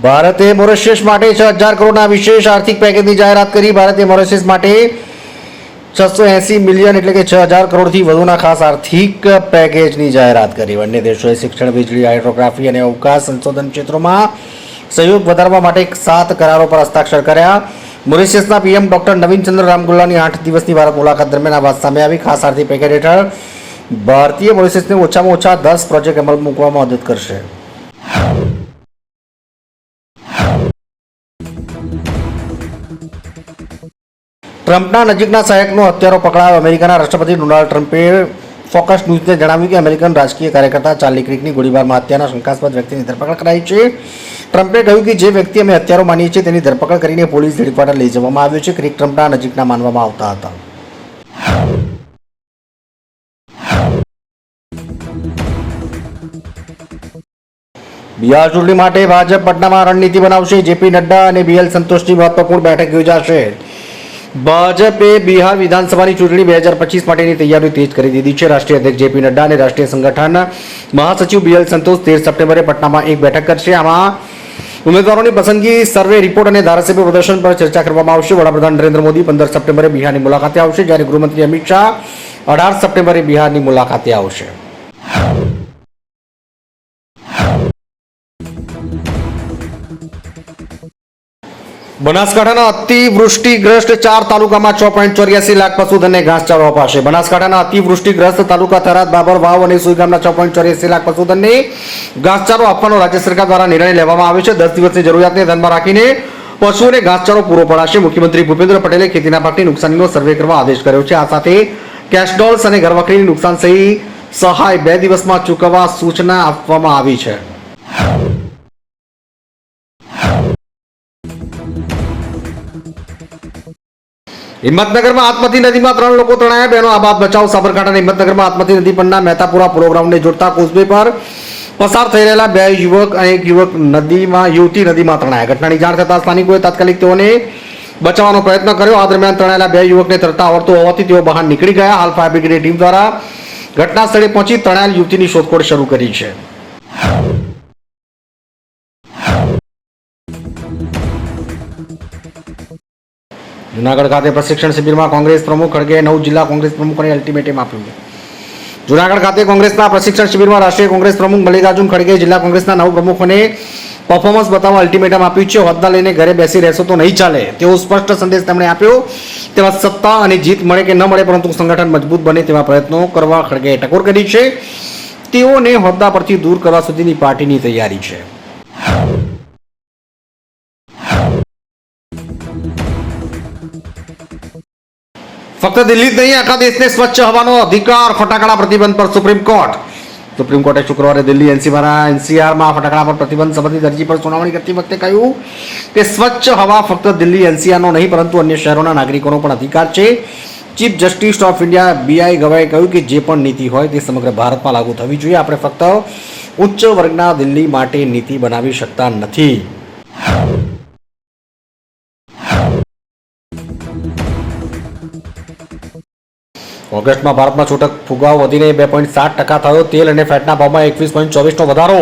ભારતે મોરિશિયસ માટે 6,000 કરોડના વિશેષ આર્થિક પેકેજની જાહેરાત કરી. ભારતે મોરિશિયસ માટે 680 મિલિયન એટલે કે 6,000 કરોડથી વધુના ખાસ આર્થિક પેકેજની જાહેરાત કરી. બંને દેશોએ શિક્ષણ, વીજળી, હાઇડ્રોગ્રાફી અને અવકાશ સંશોધન ક્ષેત્રોમાં સહયોગ વધારવા માટે 7 કરારો પર હસ્તાક્ષર કર્યા. મોરિશિયસના પીએમ ડોક્ટર નવીન ચંદ્ર રામગુલાની 8 દિવસની ભારત મુલાકાત દરમિયાન આ વાત સામે આવી. ખાસ આર્થિક પેકેજ હેઠળ ભારતીય મોરિશિયસને ઓછામાં ઓછા 10 પ્રોજેક્ટ અમલમાં મૂકવામાં મદદ કરશે. ટ્રમ્પના નજીકના સહાયકનો હત્યારો પકડાયો. અમેરિકાના રાષ્ટ્રપતિ ડોનાલ્ડ ટ્રમ્પે ફોક્સ ન્યૂઝને જણાવ્યું કે અમેરિકન રાજકીય કાર્યકર્તા ચાર્લી ક્રિકની ગોળીબારમાં હત્યાના શંકાસ્પદ વ્યક્તિની ધરપકડ કરાઈ છે. ટ્રમ્પે કહ્યું કે જે વ્યક્તિ અમે હત્યારો માનીએ છીએ તેની ધરપકડ કરીને પોલીસ હેડક્વાર્ટર લઈ જવામાં આવ્યો છે. ક્રિક ટ્રમ્પના નજીકના માનવામાં આવતા હતા. બિહાર ચૂંટણી માટે ભાજપ પટનામાં રણનીતિ બનાવશે. જેપી નડ્ડા અને બીએલ સંતોષની મહત્વપૂર્ણ બેઠક યોજાશે. ભાજપે બિહાર વિધાનસભાની ચૂંટણી 2025 માટેની તૈયારીઓ તેજ કરી દીધી છે. રાષ્ટ્રીય અધ્યક્ષ જેપી નડ્ડા અને રાષ્ટ્રીય સંગઠન મહાસચિવ બીએલ સંતોષ 13 સપ્ટેમ્બરે પટનામાં એક બેઠક કરશે. આમાં ઉમેદવારોની પસંદગી, સર્વે રિપોર્ટ અને ધારાસભ્ય પ્રદર્શન પર ચર્ચા કરવામાં આવશે. વડાપ્રધાન નરેન્દ્ર મોદી 15 સપ્ટેમ્બરે બિહારની મુલાકાતે આવશે, જ્યારે ગૃહમંત્રી અમિત શાહ 18 સપ્ટેમ્બરે બિહારની મુલાકાતે આવશે. બનાસકાંઠાના અતિવૃષ્ટિગ્રસ્ત 4 તાલુકામાં 6.84 લાખ પશુધનને ઘાસચારો અપાશે. બનાસકાંઠાના અતિવૃષ્ટિગ્રસ્ત તાલુકા થરાદ, બાબર, વાવ અને સુઈ ગામના 6.84 લાખ પશુધનને ઘાસચારો આપવાનો રાજ્ય સરકાર દ્વારા નિર્ણય લેવામાં આવ્યો છે. 10 દિવસની જરૂરિયાતને ધ્યાનમાં રાખીને પશુઓને ઘાસચારો પૂરો પડાશે. મુખ્યમંત્રી ભૂપેન્દ્ર પટેલે ખેતીના પાકની નુકસાનીનો સર્વે કરવા આદેશ કર્યો છે. આ સાથે કેશડોલ્સ અને ઘરવખરીની નુકસાન સહાય 2 દિવસમાં ચૂકવવા સૂચના આપવામાં આવી છે. હિંમતનગરમાં આત્મતી નદીમાં 3 લોકો તણાયા. બહેનો આબાદ બચાવ. સાબરકાંઠાના હિંમતનગરમાં આત્મતી નદી પરના મહેતાપુરા પ્રોગ્રામને જોડતા કોઝવે પર પસાર થઈ રહેલા 2 યુવક અને એક યુવતી નદીમાં તણાયા. ઘટનાની જાણ થતાં સ્થાનિકોએ તાત્કાલિક તેઓને બચાવવાનો પ્રયત્ન કર્યો. આ દરમિયાન તણાયેલા 2 યુવકને તરતા આવડતું હોવાથી તેઓ બહાર નીકળી ગયા. હાલ ફાયર બ્રિગેડની ટીમ દ્વારા ઘટના સ્થળે પહોંચી તણાયેલ યુવતીની શોધખોળ શરૂ કરી છે. જૂનાગઢ ખાતે પ્રશિક્ષણ શિબિરમાં કોંગ્રેસ પ્રમુખ ખડગેએ 9 જિલ્લા કોંગ્રેસ પ્રમુખોને અલ્ટિમેટમ આપ્યું. જૂનાગઢ ખાતે કોંગ્રેસના પ્રશિક્ષણ શિબિરમાં રાષ્ટ્રીય કોંગ્રેસ પ્રમુખ મલ્લિકાર્જુન ખડગેએ જિલ્લા કોંગ્રેસના 9 પ્રમુખોને પરફોર્મન્સ બતાવવા અલ્ટિમેટમ આપ્યું છે. હોદ્દા લઈને ઘરે બેસી રહેશો તો નહીં ચાલે તેવો સ્પષ્ટ સંદેશ તેમણે આપ્યો. તેમાં સત્તા અને જીત મળે કે ન મળે પરંતુ સંગઠન મજબૂત બને તેવા પ્રયત્નો કરવા ખડગેએ ટકોર કરી છે. તેઓને હોદ્દા પરથી દૂર કરવા સુધીની પાર્ટીની તૈયારી છે. ફક્ત દિલ્હી જ નહીં, આખા દેશને સ્વચ્છ હવાનો અધિકાર. ફટાકડા પ્રતિબંધ પર સુપ્રીમ કોર્ટે શુક્રવારે દિલ્હી એનસીઆરમાં ફટાકડા પર પ્રતિબંધ સંબંધિત અરજી પર સુનાવણી કરતી વખતે કહ્યું કે સ્વચ્છ હવા ફક્ત દિલ્હી એનસીઆરનો નહીં પરંતુ અન્ય શહેરોના નાગરિકોનો પણ અધિકાર છે. Chief justice of India B R ગવાઈએ કહ્યું કે જે પણ નીતિ હોય તે સમગ્ર ભારતમાં લાગુ થવી જોઈએ. આપણે ફક્ત ઉચ્ચ વર્ગના દિલ્હી માટે નીતિ બનાવી શકતા નથી. ઓગસ્ટમાં ભારતમાં છૂટક ફુગાવો વધીને 2.7% થયો. તેલ અને ફેટના ભાવમાં 21.24નો વધારો.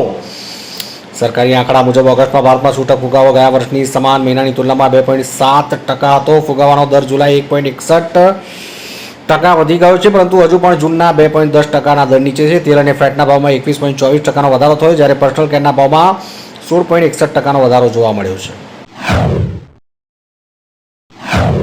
સરકારી આંકડા મુજબ ઓગસ્ટમાં ભારતમાં છૂટક ફુગાવો ગયા વર્ષની સમાન મહિનાની તુલનામાં 2.7% હતો. ફુગાવાનો દર જુલાઈ 1.61% વધી ગયો છે, પરંતુ હજુ પણ જૂનના 2.10%ના દર નીચે છે. તેલ અને ફેટના ભાવમાં 21.24%નો વધારો થયો, જ્યારે પર્સનલ કેરના ભાવમાં 16.61%નો વધારો જોવા મળ્યો છે.